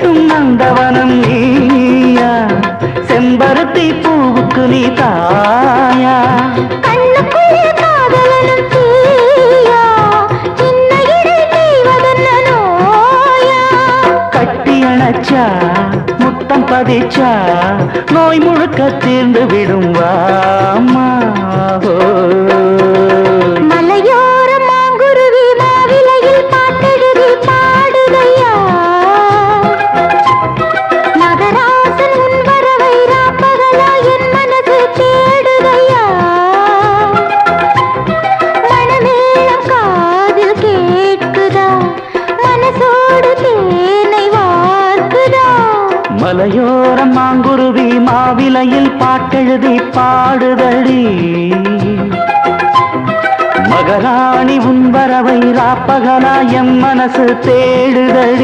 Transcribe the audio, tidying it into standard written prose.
கட்டும் நந்தவனம் நீயா, செம்பருத்தி பூவுக்கு நீ தாயா. கண்ணுக்குள்ளே காதலனும் தீயா, சின்ன இடை செய்வதென்ன நோயா. கட்டி அணைச்சா முத்தம் பதிச்சா நோய் முழுக்க தீர்ந்து விடும் வாமா. மலையோர மாங்குருவி மாவிலையில் பாட்டெழுதி பாடுதையா, மகராசன் உன் வரவை ராப்பகலா என் மனது தேடுதையா. மனமேளம் காதில் கேட்குதா, மனசோடு தேனை வார்க்குதா. மலையோரம் மாங்குருவி மாவிலையில் பாட்டெழுதி பாடுதடி, மகராணி உன் வரவை ராப்பகலா என் மனசு தேடுதடி.